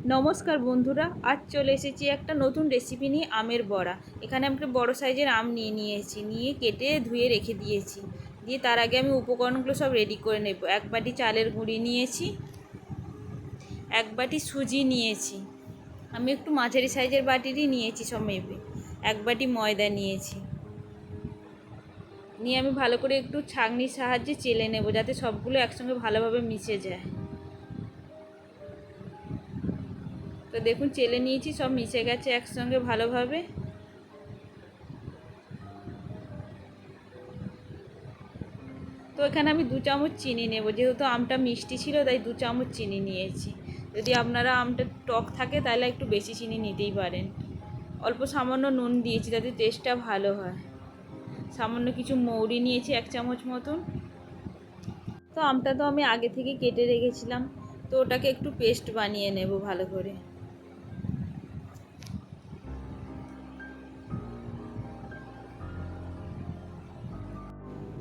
নমস্কার বন্ধুরা, আজ চলে এসেছি একটা নতুন রেসিপি নিয়ে, আমের বড়া। এখানে আমি একটা বড় সাইজের আম নিয়ে কেটে ধুয়ে রেখে দিয়েছি। দিয়ে তার আগে আমি উপকরণগুলো সব রেডি করে নেব। এক বাটি চালের গুঁড়ি নিয়েছি, এক বাটি সুজি নিয়েছি, আমি একটু মাঝারি সাইজের বাটিরই নিয়েছি সব মেপে। এক বাটি ময়দা নিয়েছি, নিয়ে আমি ভালো করে একটু ছাঁকনির সাহায্যে চেলে নেব, যাতে সবগুলো একসঙ্গে ভালোভাবে মিশে যায়। তো দেখুন, চেলে নিয়েছি, সব মিশে গেছে একসঙ্গে ভালোভাবে। তো এখানে আমি 2 চামচ চিনি নেব, যেহেতু আমটা মিষ্টি ছিল তাই 2 চামচ চিনি নিয়েছি। যদি আপনারা আমটা টক থাকে তাহলে একটু বেশি চিনি নিতেই পারেন। অল্প সামান্য নুন দিয়েছি যাতে টেস্টটা ভালো হয়। সামান্য কিছু মৌরি নিয়েছি 1 চামচ মতন। তো আমটা তো আমি আগে থেকে কেটে রেখেছিলাম, তো ওটাকে একটু পেস্ট বানিয়ে নেব ভালো করে।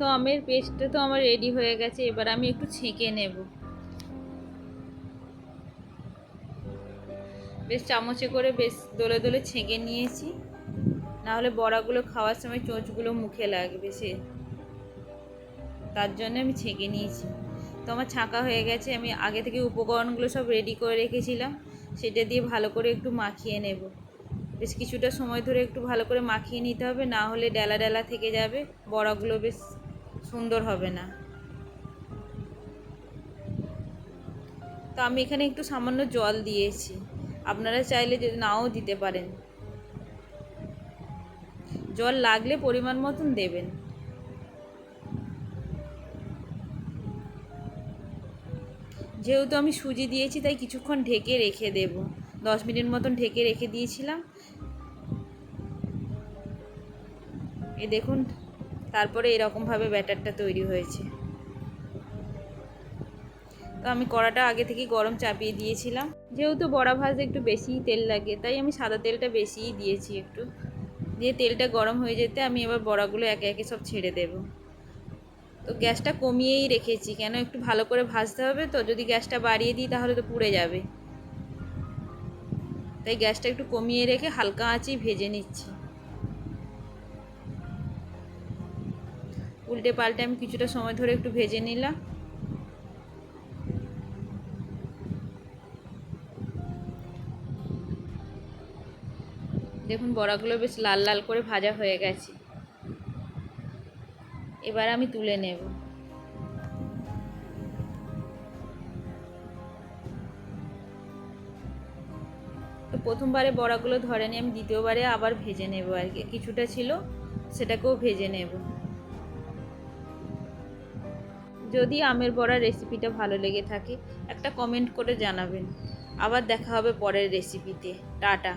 তো আমের পেস্টটা তো আমার রেডি হয়ে গেছে, এবার আমি একটু ছেঁকে নেব। বেশ চামচে করে বেশ দোলে দোলে ছেঁকে নিয়েছি, নাহলে বড়াগুলো খাওয়ার সময় চোঁচগুলো মুখে লাগবে, তার জন্য আমি ছেঁকে নিয়েছি। তো আমার ছাঁকা হয়ে গেছে। আমি আগে থেকে উপকরণগুলো সব রেডি করে রেখেছিলাম, সেটা দিয়ে ভালো করে একটু মাখিয়ে নেব। বেশ কিছুটা সময় ধরে একটু ভালো করে মাখিয়ে নিতে হবে, না হলে ডেলা ডেলা থেকে যাবে, বড়াগুলো বেশ সুন্দর হবে না। তো আমি এখানে একটু সামান্য জল দিয়েছি, আপনারা চাইলে যদি নাও দিতে পারেন, জল লাগলে পরিমাণ মতন দেবেন। যেহেতু আমি সুজি দিয়েছি তাই কিছুক্ষণ ঢেকে রেখে দেব। 10 মিনিট মতন ঢেকে রেখে দিয়েছিলাম। এই দেখুন, তারপরে এরকমভাবে ব্যাটারটা তৈরি হয়েছে। তো আমি কড়াটা আগে থেকে গরম চাপিয়ে দিয়েছিলাম। যেহেতু বড়া ভাজতে একটু বেশিই তেল লাগে, তাই আমি সাদা তেলটা বেশিই দিয়েছি একটু। দিয়ে তেলটা গরম হয়ে যেতে আমি এবার বড়াগুলো একে একে সব ছেড়ে দেব। তো গ্যাসটা কমিয়েই রেখেছি, কেন একটু ভালো করে ভাজতে হবে। তো যদি গ্যাসটা বাড়িয়ে দিই তাহলে তো পুড়ে যাবে, তাই গ্যাসটা একটু কমিয়ে রেখে হালকা আঁচেই ভেজে নিচ্ছি। উল্টে পাল্টে আমি কিছুটা সময় ধরে একটু ভেজে নিলাম। দেখুন, বড়াগুলো বেশ লাল লাল করে ভাজা হয়ে গেছে। এবার আমি তুলে নেব। তো প্রথমবারে বড়াগুলো ধরেনি, আমি দ্বিতীয়বারে আবার ভেজে নেব। আর কি কিছুটা ছিল, সেটাকেও ভেজে নেব। যদি আমের বড়া রেসিপিটা ভালো লেগে থাকে একটা কমেন্ট করে জানাবেন। আবার দেখা হবে পরের রেসিপিতে। টাটা।